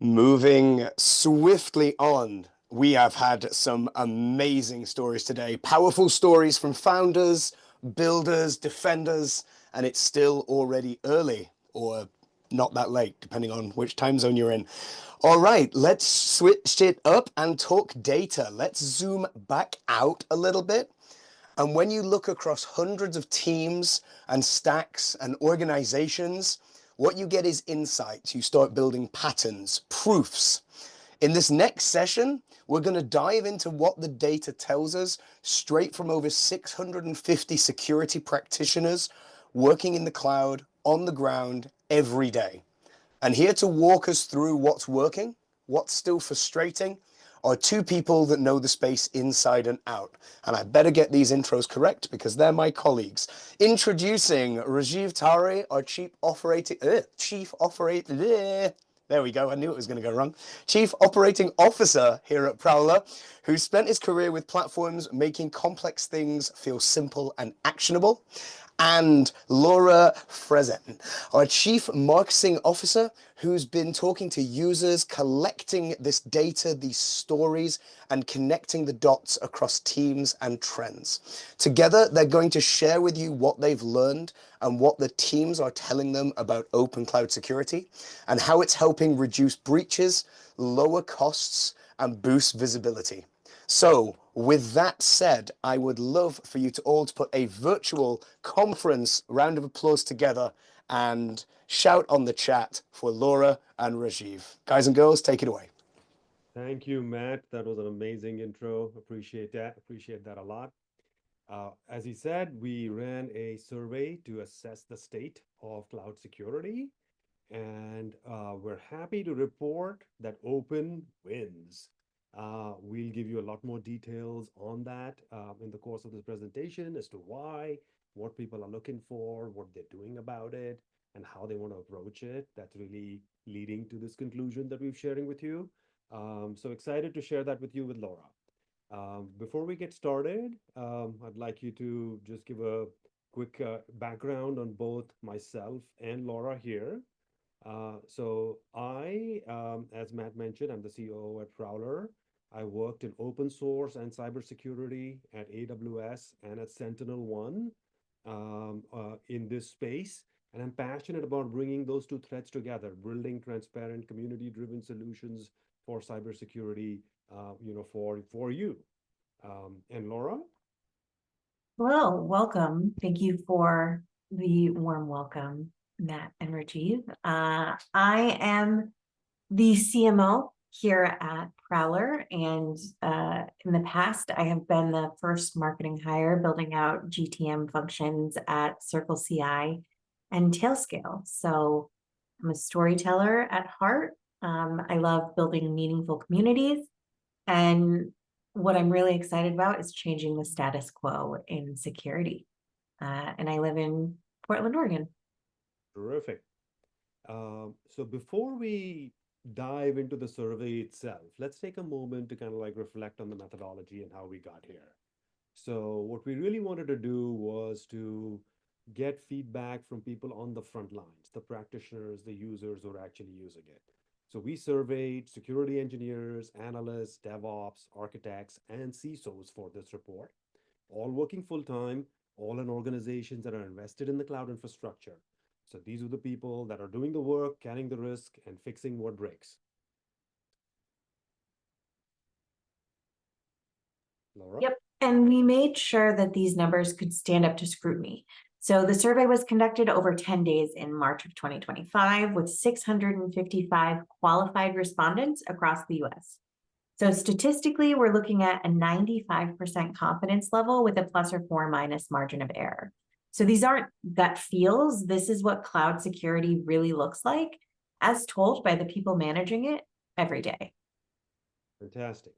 Moving swiftly on, we have had some amazing stories today. Powerful stories from founders, builders, defenders, and it's still already early or not that late, depending on which time zone you're in. All right, let's switch it up and talk data. Let's zoom back out a little bit. And when you look across hundreds of teams and stacks and organizations, what you get is insights. You start building patterns, proofs. In this next session, we're going to dive into what the data tells us straight from over 650 security practitioners working in the cloud, on the ground, every day. And here to walk us through what's working, what's still frustrating, are two people that know the space inside and out. And I better get these intros correct because they're my colleagues. Introducing Rajiv Taori, our there we go. I knew it was going to go wrong. Chief Operating Officer here at Prowler, who spent his career with platforms making complex things feel simple and actionable. And Laura Frezen, our Chief Marketing Officer, who's been talking to users, collecting this data, these stories, and connecting the dots across teams and trends. Together, they're going to share with you what they've learned and what the teams are telling them about open cloud security and how it's helping reduce breaches, lower costs, and boost visibility. So, with that said, I would love for you to all to put a virtual conference round of applause together and shout on the chat for Laura and Rajiv. Guys and girls, take it away. Thank you, Matt. That was an amazing intro. Appreciate that. Appreciate that a lot. As he said, we ran a survey to assess the state of cloud security, and we're happy to report that open wins. We'll give you a lot more details on that in the course of this presentation as to why, what people are looking for, what they're doing about it, and how they want to approach it. That's really leading to this conclusion that we're sharing with you. So excited to share that with you with Laura. Before we get started, I'd like you to just give a quick background on both myself and Laura here. As Matt mentioned, I'm the COO at Prowler. I worked in open source and cybersecurity at AWS and at Sentinel-1 in this space. And I'm passionate about bringing those two threads together, building transparent, community-driven solutions for cybersecurity, for you. And Laura? Hello, welcome. Thank you for the warm welcome, Matt and Rajiv. I am the CMO here at Prowler, and in the past, I have been the first marketing hire building out GTM functions at Circle CI and Tailscale. So I'm a storyteller at heart. I love building meaningful communities, and what I'm really excited about is changing the status quo in security. And I live in Portland, Oregon. Terrific. So before we dive into the survey itself, let's take a moment to kind of like reflect on the methodology and how we got here. So what we really wanted to do was to get feedback from people on the front lines, the practitioners, the users who are actually using it. So we surveyed security engineers, analysts, DevOps, architects, and CISOs for this report, all working full time, all in organizations that are invested in the cloud infrastructure. So these are the people that are doing the work, carrying the risk, and fixing what breaks. Laura? Yep. And we made sure that these numbers could stand up to scrutiny. So the survey was conducted over 10 days in March of 2025 with 655 qualified respondents across the US. So statistically, we're looking at a 95% confidence level with a plus or four minus margin of error. So these aren't gut feels. This is what cloud security really looks like, as told by the people managing it every day. Fantastic.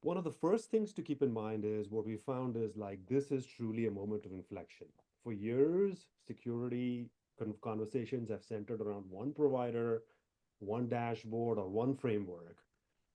One of the first things to keep in mind is what we found is like this is truly a moment of inflection. For years, security conversations have centered around one provider, one dashboard, or one framework.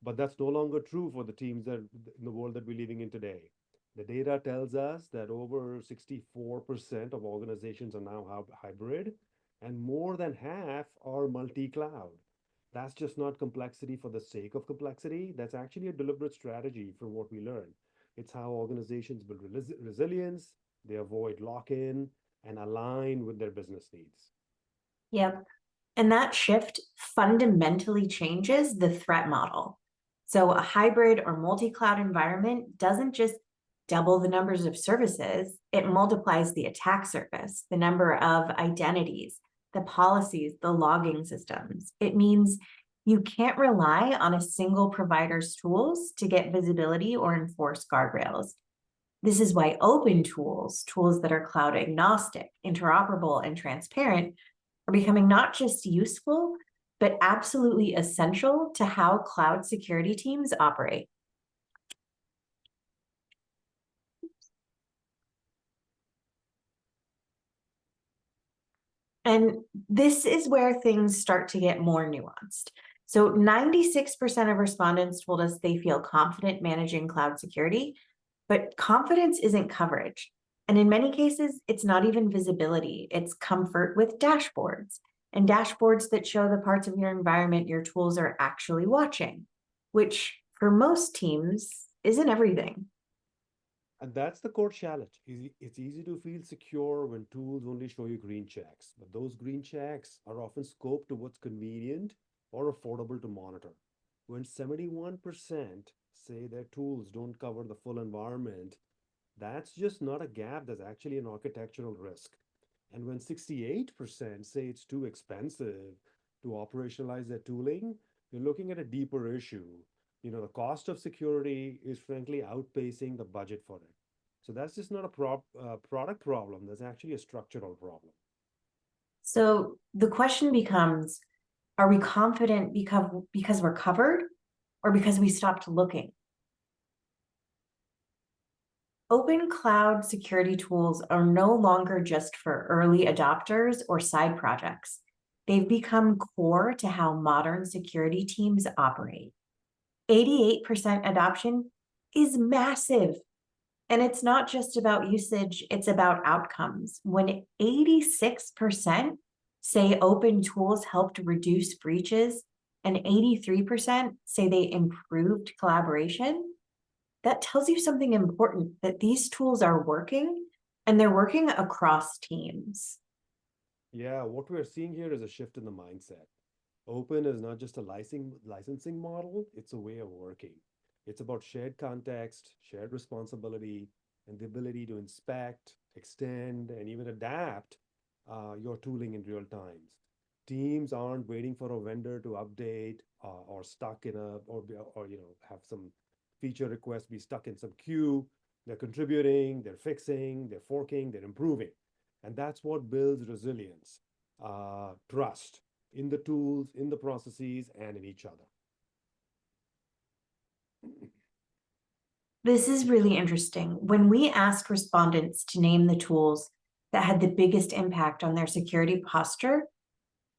But that's no longer true for the teams that in the world that we're living in today. The data tells us that over 64% of organizations are now hybrid, and more than half are multi-cloud. That's just not complexity for the sake of complexity. That's actually a deliberate strategy from what we learn. It's how organizations build resilience, they avoid lock in, and align with their business needs. Yep. And that shift fundamentally changes the threat model. So a hybrid or multi-cloud environment doesn't just double the numbers of services, it multiplies the attack surface, the number of identities, the policies, the logging systems. It means you can't rely on a single provider's tools to get visibility or enforce guardrails. This is why open tools that are cloud agnostic, interoperable, and transparent, are becoming not just useful, but absolutely essential to how cloud security teams operate. And this is where things start to get more nuanced. So 96% of respondents told us they feel confident managing cloud security, but confidence isn't coverage. And in many cases, it's not even visibility, it's comfort with dashboards and dashboards that show the parts of your environment your tools are actually watching, which for most teams isn't everything. And that's the core challenge. It's easy to feel secure when tools only show you green checks, but those green checks are often scoped to what's convenient or affordable to monitor. When 71% say their tools don't cover the full environment, that's just not a gap, that's actually an architectural risk. And when 68% say it's too expensive to operationalize their tooling, you're looking at a deeper issue. The cost of security is frankly outpacing the budget for it. So that's just not a product problem, that's actually a structural problem. So the question becomes, are we confident because we're covered or because we stopped looking? Open cloud security tools are no longer just for early adopters or side projects. They've become core to how modern security teams operate. 88% adoption is massive. And it's not just about usage, it's about outcomes. When 86% say open tools helped reduce breaches and 83% say they improved collaboration, that tells you something important, that these tools are working and they're working across teams. Yeah, what we're seeing here is a shift in the mindset. Open is not just a licensing model, it's a way of working. It's about shared context, shared responsibility, and the ability to inspect, extend, and even adapt your tooling in real times. Teams aren't waiting for a vendor to update or stuck in a or have some feature request be stuck in some queue. They're contributing, they're fixing, they're forking, they're improving, and that's what builds resilience, trust in the tools, in the processes, and in each other. This is really interesting. When we asked respondents to name the tools that had the biggest impact on their security posture,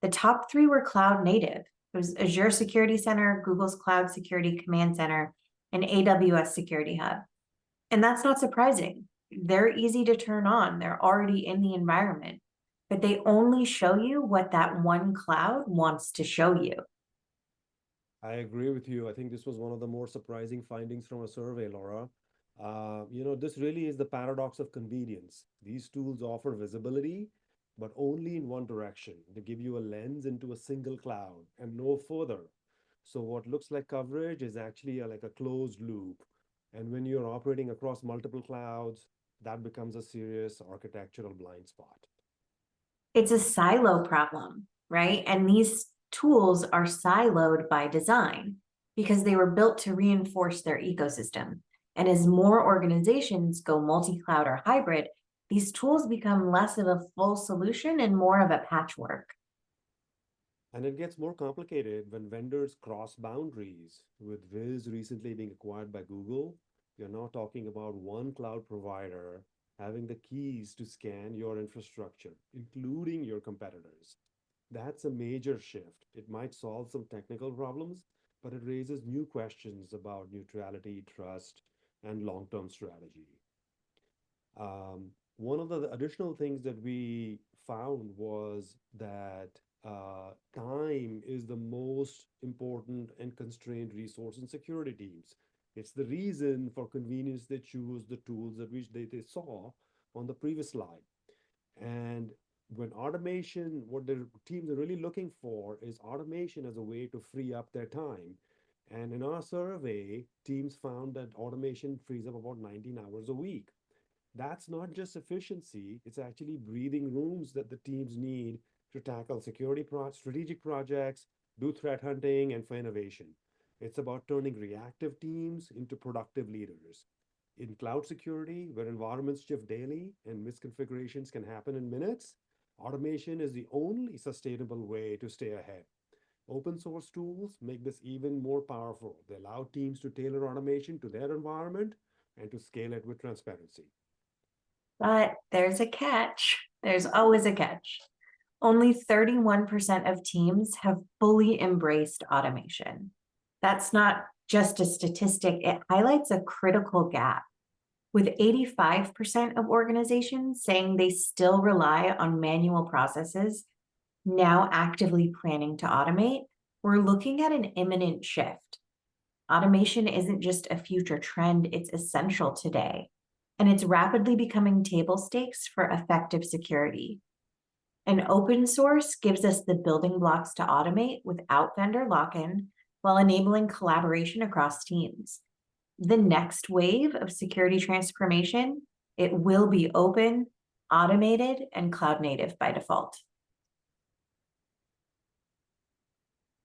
the top three were cloud native. It was Azure Security Center, Google's Cloud Security Command Center, and AWS Security Hub. And that's not surprising. They're easy to turn on. They're already in the environment, but they only show you what that one cloud wants to show you. I agree with you. I think this was one of the more surprising findings from a survey, Laura. This really is the paradox of convenience. These tools offer visibility, but only in one direction. They give you a lens into a single cloud and no further. So what looks like coverage is actually like a closed loop. And when you're operating across multiple clouds, that becomes a serious architectural blind spot. It's a silo problem, right? And these tools are siloed by design because they were built to reinforce their ecosystem. And as more organizations go multi-cloud or hybrid, these tools become less of a full solution and more of a patchwork. And it gets more complicated when vendors cross boundaries. With Viz recently being acquired by Google, you're now talking about one cloud provider having the keys to scan your infrastructure, including your competitors. That's a major shift. It might solve some technical problems, but it raises new questions about neutrality, trust, and long term strategy. One of the additional things that we found was that time is the most important and constrained resource in security teams. It's the reason for convenience they choose the tools that which they saw on the previous slide. And when automation, what the teams are really looking for is automation as a way to free up their time. And in our survey, teams found that automation frees up about 19 hours a week. That's not just efficiency, it's actually breathing rooms that the teams need to tackle strategic projects, do threat hunting, and for innovation. It's about turning reactive teams into productive leaders. In cloud security, where environments shift daily and misconfigurations can happen in minutes, automation is the only sustainable way to stay ahead. Open source tools make this even more powerful. They allow teams to tailor automation to their environment and to scale it with transparency. But there's a catch. There's always a catch. Only 31% of teams have fully embraced automation. That's not just a statistic, it highlights a critical gap. With 85% of organizations saying they still rely on manual processes, now actively planning to automate, we're looking at an imminent shift. Automation isn't just a future trend, it's essential today. And it's rapidly becoming table stakes for effective security. And open source gives us the building blocks to automate without vendor lock-in while enabling collaboration across teams. The next wave of security transformation, it will be open, automated, and cloud native by default.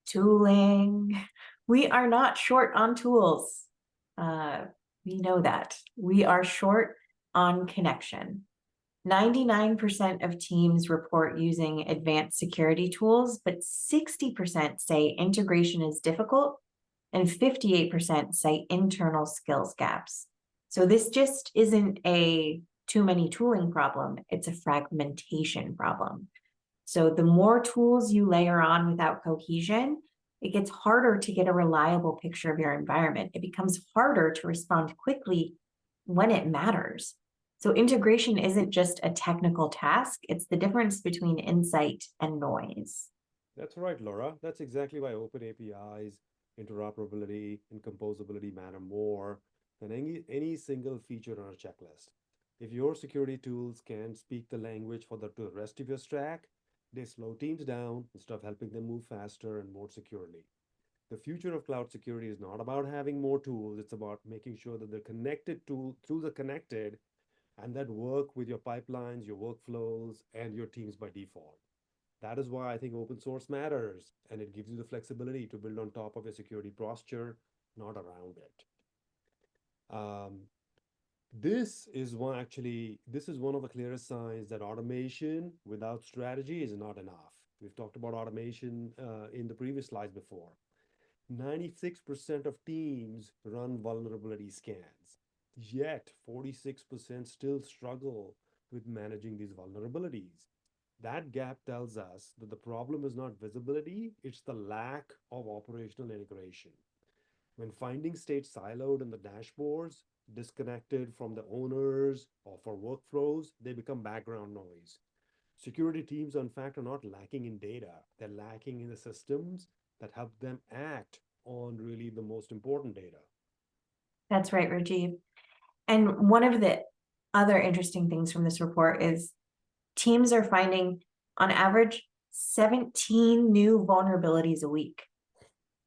Tooling. We are not short on tools. We know that. We are short on connection. 99% of teams report using advanced security tools, but 60% say integration is difficult and 58% say internal skills gaps. So this just isn't a too many tooling problem, it's a fragmentation problem. So the more tools you layer on without cohesion, it gets harder to get a reliable picture of your environment. It becomes harder to respond quickly when it matters. So integration isn't just a technical task, it's the difference between insight and noise. That's right, Laura. That's exactly why open APIs, interoperability, and composability matter more than any single feature on a checklist. If your security tools can't speak the language to the rest of your stack, they slow teams down instead of helping them move faster and more securely. The future of cloud security is not about having more tools, it's about making sure that tools are connected and that work with your pipelines, your workflows, and your teams by default. That is why I think open source matters, and it gives you the flexibility to build on top of your security posture, not around it. This is one of the clearest signs that automation without strategy is not enough. We've talked about automation in the previous slides before. 96% of teams run vulnerability scans, yet 46% still struggle with managing these vulnerabilities. That gap tells us that the problem is not visibility, it's the lack of operational integration. When findings stay siloed in the dashboards, disconnected from the owners or for workflows, they become background noise. Security teams, in fact, are not lacking in data. They're lacking in the systems that help them act on really the most important data. That's right, Rajiv. And one of the other interesting things from this report is teams are finding, on average, 17 new vulnerabilities a week.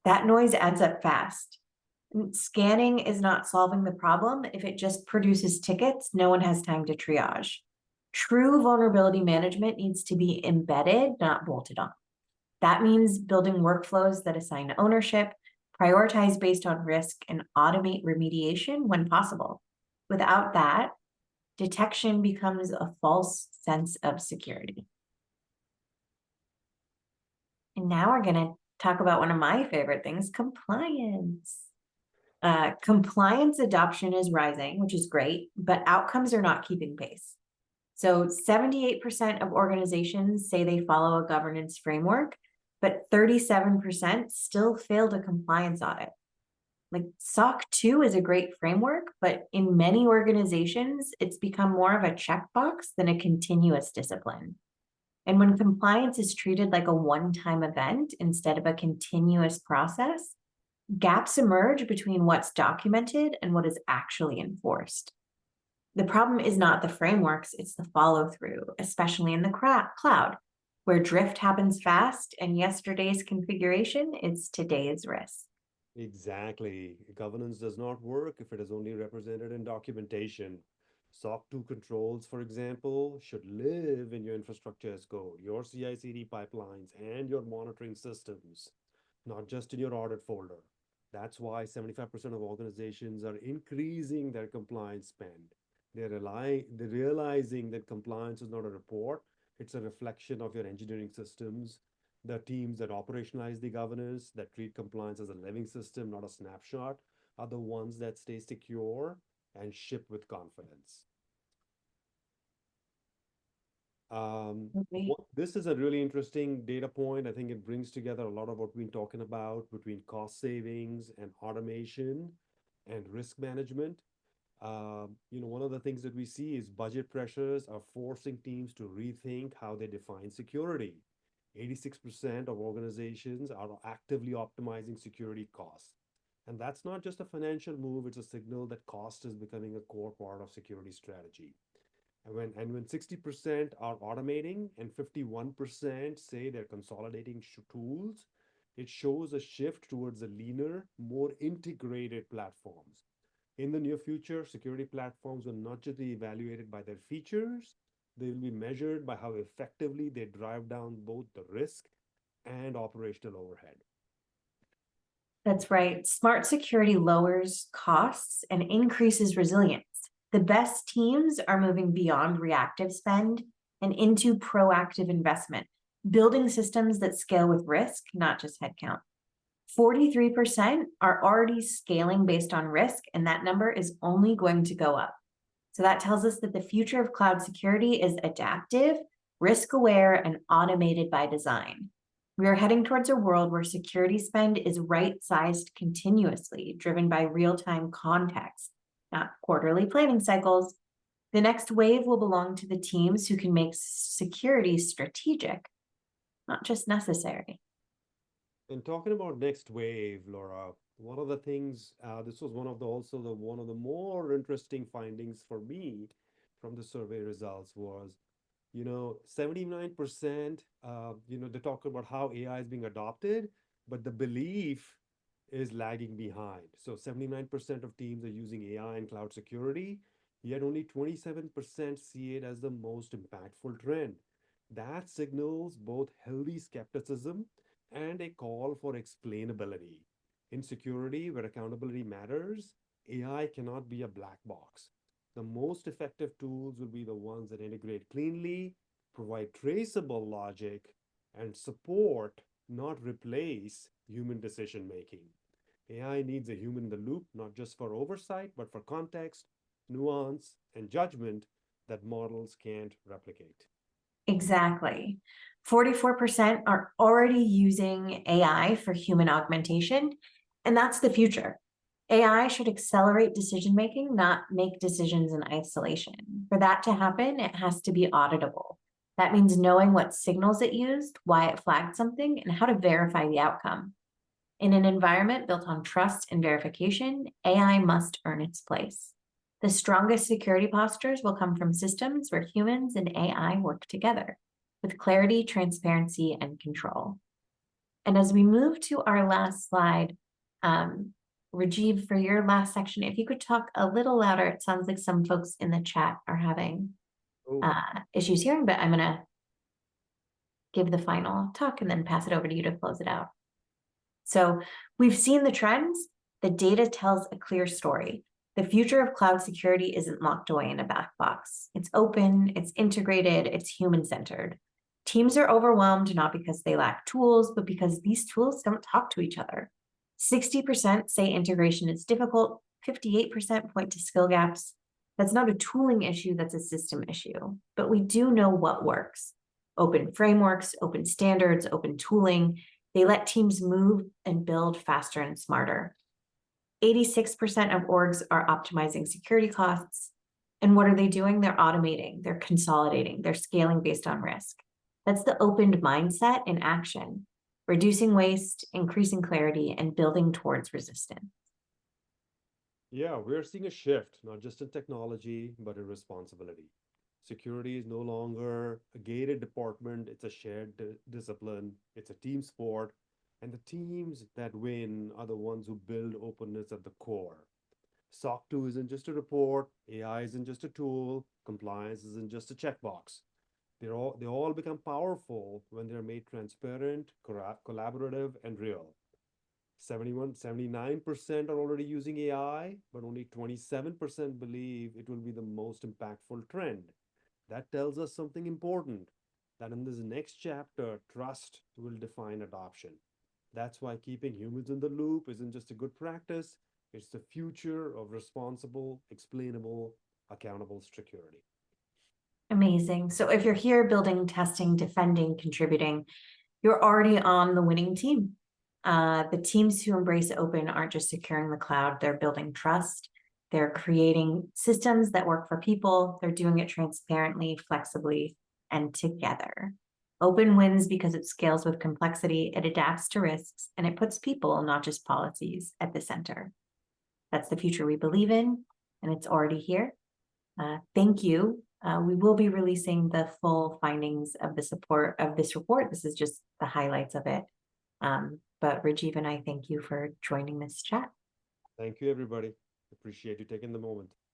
That noise adds up fast. Scanning is not solving the problem. If it just produces tickets, no one has time to triage. True vulnerability management needs to be embedded, not bolted on. That means building workflows that assign ownership, prioritize based on risk, and automate remediation when possible. Without that, detection becomes a false sense of security. And now we're going to talk about one of my favorite things, compliance. Compliance adoption is rising, which is great, but outcomes are not keeping pace. So 78% of organizations say they follow a governance framework, but 37% still failed a compliance audit. Like SOC 2 is a great framework, but in many organizations, it's become more of a checkbox than a continuous discipline. And when compliance is treated like a one-time event instead of a continuous process, gaps emerge between what's documented and what is actually enforced. The problem is not the frameworks, it's the follow-through, especially in the cloud, where drift happens fast and yesterday's configuration is today's risk. Exactly. Governance does not work if it is only represented in documentation. SOC 2 controls, for example, should live in your infrastructure as code, your CI/CD pipelines, and your monitoring systems, not just in your audit folder. That's why 75% of organizations are increasing their compliance spend. They're realizing that compliance is not a report, it's a reflection of your engineering systems, the teams that operationalize the governance, that treat compliance as a living system, not a snapshot, are the ones that stay secure and ship with confidence. Okay. This is a really interesting data point. I think it brings together a lot of what we've been talking about between cost savings and automation and risk management. One of the things that we see is budget pressures are forcing teams to rethink how they define security. 86% of organizations are actively optimizing security costs. And that's not just a financial move, it's a signal that cost is becoming a core part of security strategy. And when 60% are automating and 51% say they're consolidating tools, it shows a shift towards a leaner, more integrated platforms. In the near future, security platforms will not just be evaluated by their features, they will be measured by how effectively they drive down both the risk and operational overhead. That's right. Smart security lowers costs and increases resilience. The best teams are moving beyond reactive spend and into proactive investment, building systems that scale with risk, not just headcount. 43% are already scaling based on risk, and that number is only going to go up. So that tells us that the future of cloud security is adaptive, risk-aware, and automated by design. We are heading towards a world where security spend is right-sized continuously, driven by real-time context, not quarterly planning cycles. The next wave will belong to the teams who can make security strategic, not just necessary. And talking about next wave, Laura, one of the things, this was one of the more interesting findings for me from the survey results was, 79%, they talk about how AI is being adopted, but the belief is lagging behind. So 79% of teams are using AI and cloud security, yet only 27% see it as the most impactful trend. That signals both healthy skepticism and a call for explainability. In security, where accountability matters, AI cannot be a black box. The most effective tools will be the ones that integrate cleanly, provide traceable logic, and support, not replace, human decision making. AI needs a human in the loop, not just for oversight, but for context, nuance, and judgment that models can't replicate. Exactly. 44% are already using AI for human augmentation, and that's the future. AI should accelerate decision-making, not make decisions in isolation. For that to happen, it has to be auditable. That means knowing what signals it used, why it flagged something, and how to verify the outcome. In an environment built on trust and verification, AI must earn its place. The strongest security postures will come from systems where humans and AI work together with clarity, transparency, and control. And as we move to our last slide, Rajiv, for your last section, if you could talk a little louder, it sounds like some folks in the chat are having issues hearing, but I'm going to give the final talk and then pass it over to you to close it out. So we've seen the trends. The data tells a clear story. The future of cloud security isn't locked away in a black box. It's open, it's integrated, it's human-centered. Teams are overwhelmed not because they lack tools, but because these tools don't talk to each other. 60% say integration is difficult, 58% point to skill gaps. That's not a tooling issue, that's a system issue. But we do know what works. Open frameworks, open standards, open tooling. They let teams move and build faster and smarter. 86% of orgs are optimizing security costs. And what are they doing? They're automating, they're consolidating, they're scaling based on risk. That's the opened mindset in action, reducing waste, increasing clarity, and building towards resistance. Yeah, we're seeing a shift, not just in technology, but in responsibility. Security is no longer a gated department, it's a shared discipline, it's a team sport, and the teams that win are the ones who build openness at the core. SOC 2 isn't just a report, AI isn't just a tool, compliance isn't just a checkbox. They all become powerful when they're made transparent, collaborative, and real. 79% are already using AI, but only 27% believe it will be the most impactful trend. That tells us something important, that in this next chapter, trust will define adoption. That's why keeping humans in the loop isn't just a good practice, it's the future of responsible, explainable, accountable security. Amazing. So if you're here building, testing, defending, contributing, you're already on the winning team. The teams who embrace open aren't just securing the cloud, they're building trust. They're creating systems that work for people. They're doing it transparently, flexibly, and together. Open wins because it scales with complexity, it adapts to risks, and it puts people, not just policies, at the center. That's the future we believe in, and it's already here. Thank you. We will be releasing the full findings of this report. This is just the highlights of it. But Rajiv and I thank you for joining this chat. Thank you, everybody. Appreciate you taking the moment.